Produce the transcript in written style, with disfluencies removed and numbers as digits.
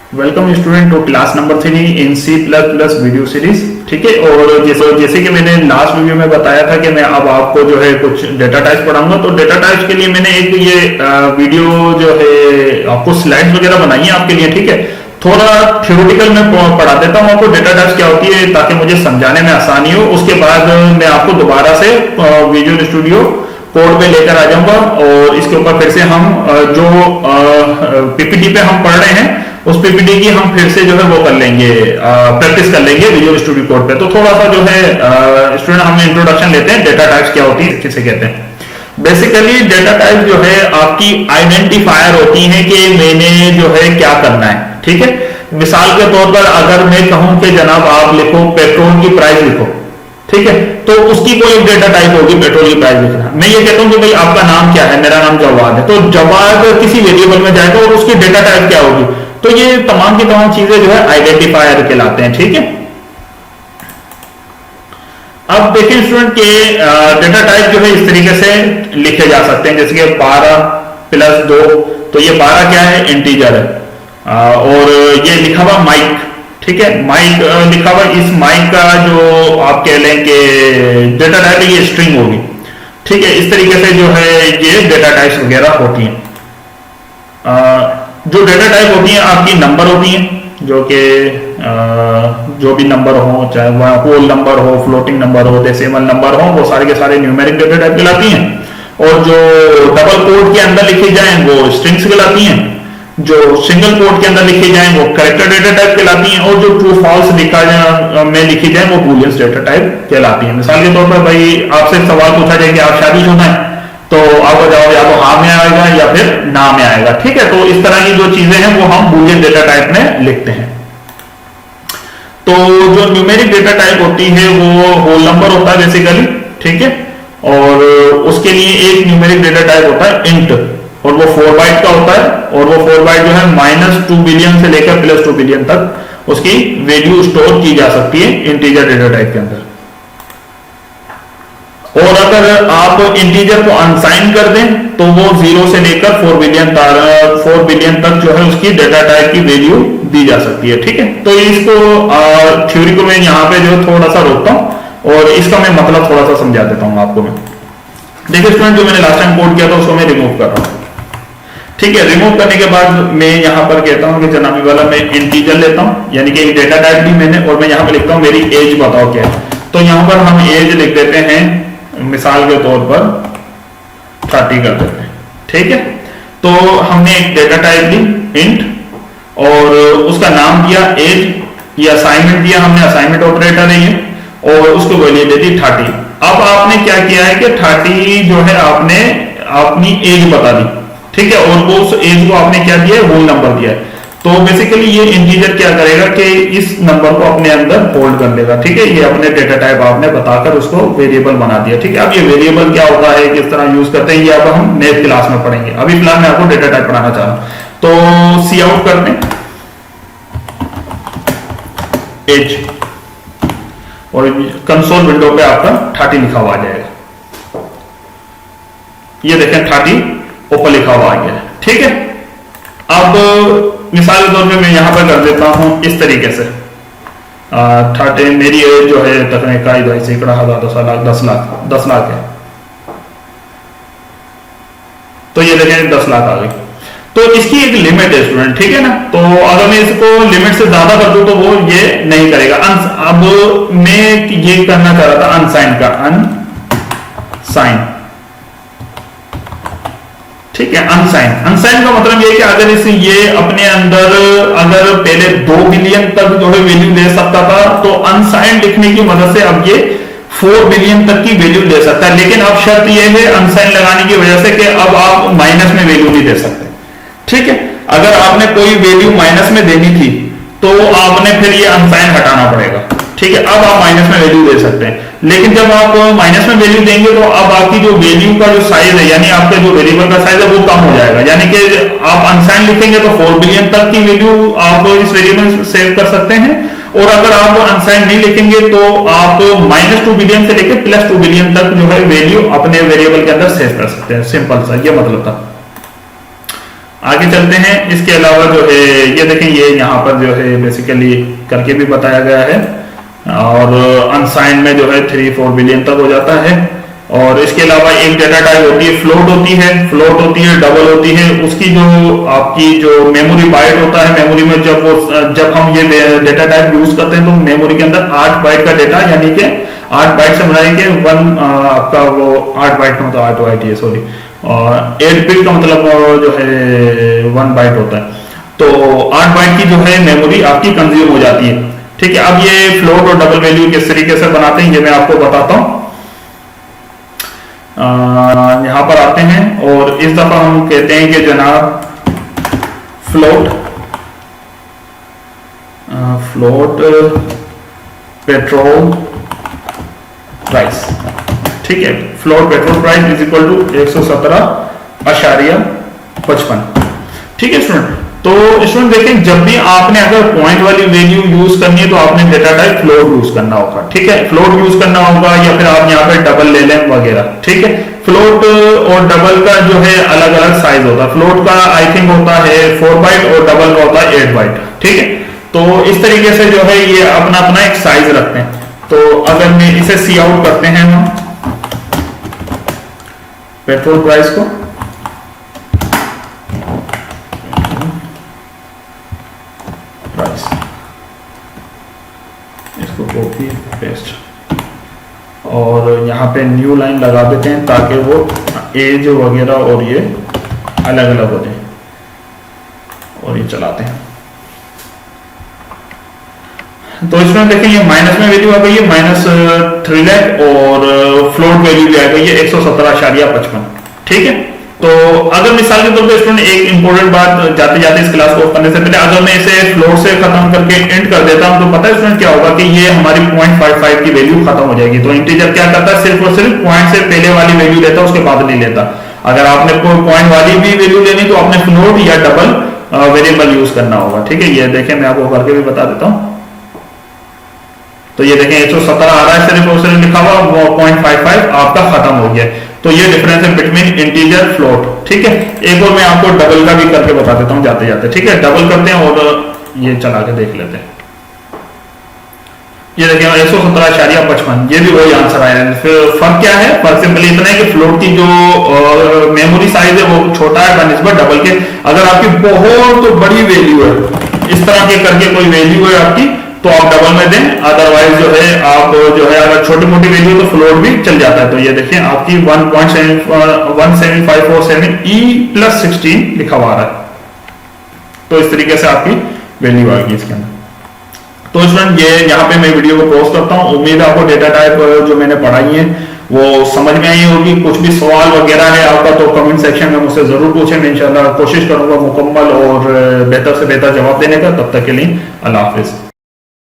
Welcome student to class number 3 in C plus plus video series. ठीक है, और जैसे कि मैंने लास्ट वीडियो में बताया था कि मैं अब आपको जो है कुछ डेटा टाइप्स पढ़ाऊंगा। तो डेटा टाइप्स के लिए मैंने एक ये वीडियो जो है आपको स्लाइड्स वगैरह बनाई है आपके लिए। ठीक है, थोड़ा थ्योरेटिकल में पढ़ा देता हूँ आपको डेटा टाइप्स क्या होती है ताकि मुझे समझाने में आसानी हो। उसके बाद मैं आपको दोबारा से विजुअल स्टूडियो कोड पे लेकर आ जाऊंगा और इसके ऊपर फिर से हम जो पीपीटी पे हम पढ़ रहे हैं उस पीपीटी की हम फिर से जो है वो कर लेंगे, प्रैक्टिस कर लेंगे विजुअल स्टूडियो कोड पे। तो थोड़ा सा जो है स्टूडेंट हम इंट्रोडक्शन लेते हैं डेटा टाइप्स क्या होती है, किसे कहते हैं। बेसिकली डेटा टाइप जो है आपकी आइडेंटिफायर होती है कि मैंने जो है क्या करना है। ठीक है, मिसाल के तौर पर अगर मैं कहूं कि जनाब आप लिखो पेट्रोल की प्राइस लिखो, ठीक है, तो उसकी कोई एक डेटा टाइप होगी पेट्रोल की प्राइस लिखना। मैं ये कहता हूं कि भाई आपका नाम क्या है, मेरा नाम जवाद है, तो जवाद किसी वेरिएबल में जाएगा और उसकी डेटा टाइप क्या होगी। तो ये तमाम की तमाम चीजें जो है आइडेंटिफायर कहलाते हैं। ठीक है, अब देखिए स्टूडेंट के डेटा टाइप जो है इस तरीके से लिखे जा सकते हैं, जैसे कि 12 + 2, तो ये 12 क्या है, इंटीजर है। और ये लिखा हुआ माइक, ठीक है, माइक लिखा हुआ, इस माइक का जो आप कह लें कि डेटा टाइप है ये स्ट्रिंग होगी। ठीक है, इस तरीके से जो है ये डेटा टाइप्स वगैरह होती हैं। जो डेटा टाइप होती हैं आपकी नंबर होती हैं, जो कि जो भी नंबर हो, चाहे वह होल नंबर हो, फ्लोटिंग नंबर हो, डेसिमल नंबर हो, वो सारे के सारे न्यूमेरिक डेटा टाइप कहलाती हैं। और जो डबल कोड के अंदर लिखी जाए वो स्ट्रिंग्स कहलाती हैं। जो सिंगल कोड के अंदर लिखी जाए वो कैरेक्टर डेटा टाइप कहलाती हैं। और जो ट्रू फॉल्स में लिखी जाए वो बूलियंस डेटा टाइप कहलाती हैं। मिसाल के तौर पर भाई आपसे सवाल पूछा जाए कि आप शादीशुदा हैं, तो आपका जवाब या तो हाँ में आएगा या फिर ना में आएगा। ठीक है, तो इस तरह की जो चीजें हैं वो हम बूलियन डेटा टाइप में लिखते हैं। तो जो न्यूमेरिक डेटा टाइप होती है वो होल नंबर होता है बेसिकली। ठीक है, और उसके लिए एक न्यूमेरिक डेटा टाइप होता है इंट, और वो 4 बाइट का होता है। और वो 4 बाइट जो है -2 बिलियन से लेकर +2 बिलियन तक उसकी वैल्यू स्टोर की जा सकती है इंटीजर डेटा टाइप के अंदर। और अगर आप इंटीजर को अनसाइन कर दें तो वो 0 से लेकर 4 बिलियन तक जो है उसकी डेटा टाइप की वैल्यू दी जा सकती है। ठीक है, तो इसको थ्योरी को मैं यहाँ पे जो थोड़ा सा रोकता हूँ और इसका मैं मतलब थोड़ा सा समझा देता हूँ आपको। मैं देखिए स्टूडेंट, जो मैंने लास्ट टाइम कोड किया था उसको मैं रिमूव कर रहा हूँ। ठीक है, रिमूव करने के बाद मैं यहाँ पर कहता हूँ कि जनाबी वाला मैं इंटीजर लेता हूँ, यानी कि डेटा टाइप ली मैंने, और मैं यहाँ पे लिखता हूँ मेरी एज बताओ क्या है। तो यहाँ पर हम एज लिख देते हैं, मिसाल के तौर पर 30 कर देते हैं। ठीक है, तो हमने एक डेटा टाइप ली इंट और उसका नाम दिया एज, ये असाइनमेंट दिया हमने, असाइनमेंट ऑपरेटर है ये, और उसको वैल्यू दे दी 30। अब आपने क्या किया है कि 30 जो है आपने अपनी एज बता दी। ठीक है, और वो उस एज को आपने क्या दिया है, होल नंबर दिया है। तो बेसिकली ये इंटीजर क्या करेगा कि इस नंबर को अपने अंदर होल्ड कर लेगा। ठीक है, ये अपने डेटा टाइप आपने बताकर उसको वेरिएबल बना दिया। ठीक है, अब ये वेरिएबल क्या होता है, किस तरह यूज करते हैं, ये अब हम नेक्स्ट क्लास में पढ़ेंगे। अभी फिलहाल मैं आपको डेटा टाइप पढ़ाना चाह रहा हूं। तो सी आउट करते हैं एज, और कंसोल विंडो पे आपका 30 लिखा हुआ आ जाएगा। ये देखें 30 ऊपर लिखा हुआ आ गया है। ठीक है, अब मिसाल के तौर पे मैं यहां पर कर देता हूं इस तरीके से 30, मेरी एज जो है तकनीक का 2 सैकड़ा 10 लाख है। तो ये देखें 10 लाख आ गई। तो इसकी एक लिमिट है स्टूडेंट, ठीक है ना। तो अगर मैं इसको लिमिट से ज्यादा कर दूं तो वो ये नहीं करेगा। अब मैं ये करना चाह रहा था अनसाइन का, अनसाइन। ठीक है, अनसाइन का मतलब ये कि अगर इसे ये अपने अंदर अगर पहले 2 बिलियन तक जो है वैल्यू ले सकता था, तो अनसाइन लिखने की मदद से अब ये 4 बिलियन तक की वैल्यू ले सकता है। लेकिन अब शर्त ये है अनसाइन लगाने की वजह से कि अब आप माइनस में वैल्यू नहीं दे सकते। ठीक है, अगर आपने कोई वैल्यू माइनस में देनी थी तो आपने फिर ये अनसाइन हटाना पड़ेगा। ठीक है, अब आप माइनस में वैल्यू दे सकते हैं। लेकिन जब आप माइनस में वैल्यू देंगे तो अब आपकी जो वैल्यू का जो साइज है, यानी आपका जो वेरिएबल का साइज है वो कम हो जाएगा। यानी कि आप अनसाइन लिखेंगे तो 4 बिलियन तक की वैल्यू आप इस वेरिएबल में सेव कर सकते हैं, और अगर आप अनसाइन नहीं लिखेंगे तो आप -2 बिलियन से लेकर +2 बिलियन तक जो है वैल्यू अपने वेरिएबल के अंदर सेव कर सकते हैं। सिंपल सा ये मतलब था। आगे चलते हैं। इसके अलावा जो है ये देखें, ये यहाँ पर जो है बेसिकली करके भी बताया गया है, और अनसाइंड में जो है 3-4 बिलियन तक हो जाता है। और इसके अलावा एक डेटा टाइप होती है फ्लोट होती है, डबल होती है। उसकी जो आपकी जो मेमोरी बाइट होता है, मेमोरी में जब हम ये डेटा टाइप यूज करते हैं तो मेमोरी के अंदर 8 बाइट का डेटा, यानी कि 8 बाइट से बनाएंगे आपका वो 8 बाइट का मतलब 8 बाइट है, सॉरी, और 8 बिट का मतलब जो है 1 बाइट होता है। तो 8 बाइट की जो है मेमोरी आपकी कंज्यूम हो जाती है। ठीक है, अब ये फ्लोट और डबल वैल्यू किस तरीके से बनाते हैं ये मैं आपको बताता हूं। यहां पर आते हैं और इस दफा हम कहते हैं कि जनाब फ्लोट पेट्रोल प्राइस। ठीक है, float petrol price is equal to 117.55। ठीक है स्टूडेंट, तो स्टूडेंट देखें, जब भी आपने अगर पॉइंट वाली वैल्यू यूज करनी है तो आपने डेटा टाइप फ्लोट यूज करना होगा। ठीक है, फ्लोट यूज करना होगा, या फिर आप यहाँ पे डबल ले लें वगैरह। ठीक है, फ्लोट और डबल का जो है अलग अलग साइज होता है। फ्लोट का आई थिंक होता है 4 बाइट और डबल का होता है 8 बाइट। ठीक है, तो इस तरीके से जो है ये अपना अपना एक साइज रखते हैं। तो अगर मैं इसे सी आउट करते हैं हम पेट्रोल प्राइस को, प्राइस, इसको कॉपी पेस्ट और यहाँ पे न्यू लाइन लगा देते हैं ताकि वो एज वगैरह और ये अलग अलग हो जाए, और ये चलाते हैं। तो इसमें देखें ये माइनस में वैल्यू आ गई है -3 लाख, और फ्लोट वैल्यू भी आ गई है 117.55। ठीक है, तो अगर मिसाल के तौर पर स्टूडेंट एक इंपॉर्टेंट बात जाते जाते इस क्लास को करने से पहले, अगर मैं इसे फ्लोट से खत्म करके एंड कर देता हूं तो पता है स्टूडेंट क्या होगा कि ये हमारी 0.55 की वैल्यू खत्म हो जाएगी। तो इंटीजर क्या करता है, सिर्फ और सिर्फ पॉइंट से पहले वाली वैल्यू लेता है, उसके बाद नहीं लेता। अगर आपने कोई पॉइंट वाली भी वैल्यू लेनी तो आपने फ्लोट या डबल वेरिएबल यूज करना होगा। ठीक है, ये देखें मैं आपको करके भी बता देता हूं। तो ये देखें 117 आ रहा है, सिर्फ और सिर्फ लिखा हुआ, 0.55 आपका खत्म हो गया। तो ये डिफरेंस है बिटवीन इंटीजर फ्लोट। ठीक है, एक और मैं आपको डबल का भी करके बता देता हूं जाते जाते। ठीक है, डबल करते हैं और ये चला के देख लेते हैं। ये देखें 117.55, ये भी वही आंसर आया है। फिर फर्क क्या है, फर्क सिंपली इतना है कि फ्लोट की जो मेमोरी साइज है वो छोटा है बनिस्बत डबल के। अगर आपकी बहुत बड़ी वैल्यू है, इस तरह के करके कोई वैल्यू है आपकी, तो आप डबल में दें, अदरवाइज जो है आप जो है अगर छोटी मोटी वैल्यू तो फ्लोट भी चल जाता है। तो ये देखिए आपकी 1.17547 E+16 लिखा हुआ है। तो इस तरीके से आपकी वैल्यू आएगी इसके अंदर। तो स्टूडेंट ये यहाँ पे मैं वीडियो को पॉज करता हूँ। उम्मीद है आपको डेटा टाइप जो मैंने पढ़ाई है वो समझ में आई होगी। कुछ भी सवाल वगैरह है आपका तो कमेंट सेक्शन में मुझसे जरूर पूछें, मैं इंशाल्लाह कोशिश करूंगा मुकम्मल और बेहतर से बेहतर जवाब देने का। तब तक के लिए अल्लाह हाफिज।